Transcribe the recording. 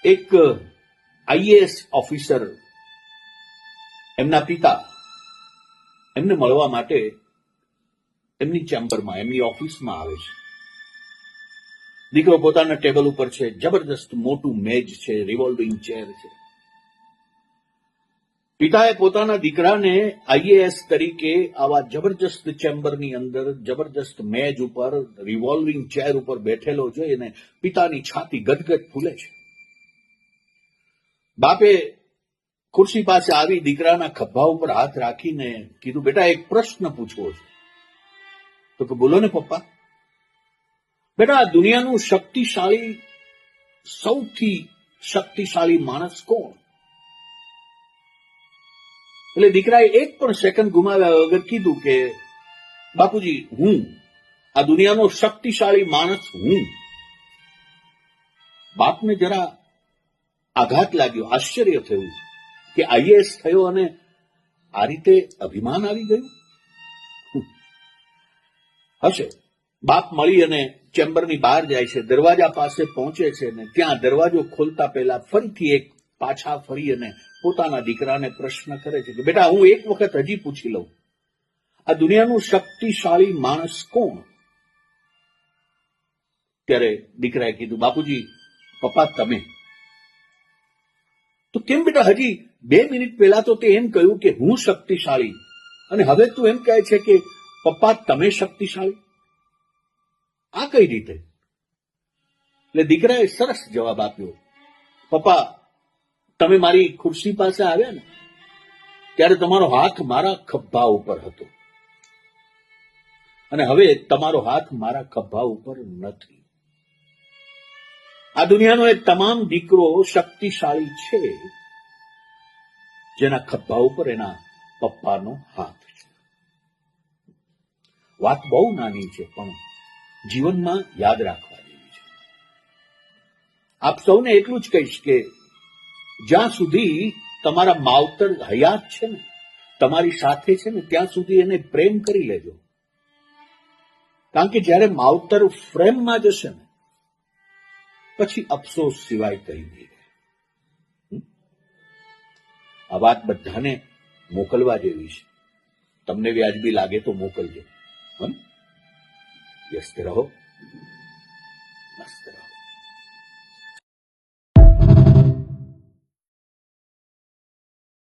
એક IAS officer એમના પિતા એમને મળવા માટે એમની ચેમ્બરમાં, એમની ઓફિસમાં આવે છે. દીકરો પોતાના ટેબલ ઉપર છે, જબરદસ્ત મોટું મેજ છે, રિવોલ્વિંગ ચેર છે. પિતાએ પોતાના દીકરાને આઈએએસ તરીકે આવા જબરજસ્ત ચેમ્બરની અંદર, જબરજસ્ત મેજ ઉપર, રિવોલ્વિંગ ચેર ઉપર બેઠેલો જોઈને પિતાની છાતી ગદગદ ફૂલે છે. બાપે ખુરશી પાસે આવી દીકરાના ખભા ઉપર હાથ રાખીને કીધું, બેટા એક પ્રશ્ન પૂછવો છે. તો કે બોલો ને પપ્પા. બેટા, આ દુનિયાનું સૌથી શક્તિશાળી માણસ કોણ? એટલે દીકરાએ એક પણ સેકન્ડ ગુમાવ્યા વગર કીધું કે બાપુજી, હું. આ દુનિયાનો શક્તિશાળી માણસ હું. બાપને જરા આઘાત લાગ્યો, આશ્ચર્ય થયું કે આઈએએસ થયો અને આ રીતે અભિમાન આવી ગયું હશે. બાપ મળી અને ચેમ્બરની બહાર જાય છે, દરવાજા પાસે પહોંચે છે ને ત્યાં દરવાજો ખોલતા પહેલા ફરીથી એક પાછા ફરી અને પોતાના દીકરાને પ્રશ્ન કરે છે કે બેટા, હું એક વખત હજી પૂછી લઉં, આ દુનિયાનું શક્તિશાળી માણસ કોણ? ત્યારે દીકરાએ કીધું, બાપુજી, પપ્પા તમે. તો કેમ બેટા, હજી 2 મિનિટ પહેલા તો તે એમ કહ્યું કે હું શક્તિશાળી, અને હવે તું એમ કહે છે કે પપ્પા તમે શક્તિશાળી? આ કઈ રીતે? એટલે દીકરાએ સરસ જવાબ આપ્યો, પપ્પા, તમે મારી ખુરશી પાસે આવ્યા ને ત્યારે તમારો હાથ મારા ખભા ઉપર હતો, અને હવે તમારો હાથ મારા ખભા ઉપર નથી. આ દુનિયાનો એક તમામ દીકરો શક્તિશાળી છે જેના ખભા ઉપર એના પપ્પાનો હાથ છે. વાત બહુ નાની છે પણ જીવનમાં યાદ રાખવા જેવી છે. આપ સૌને એટલું જ કહીશ કે જ્યાં સુધી તમારા માવતર હયાત છે ને, તમારી સાથે છે ને, ત્યાં સુધી એને પ્રેમ કરી લેજો. કારણ કે જ્યારે માવતર ફ્રેમમાં જશે ને પછી અફસોસ સિવાય કંઈ નહીં રહે. આ વાત બધાને મોકલવા જેવી છે. તમને વ્યાજબી લાગે તો મોકલજો. વ્યસ્ત રહો, મસ્ત રહો.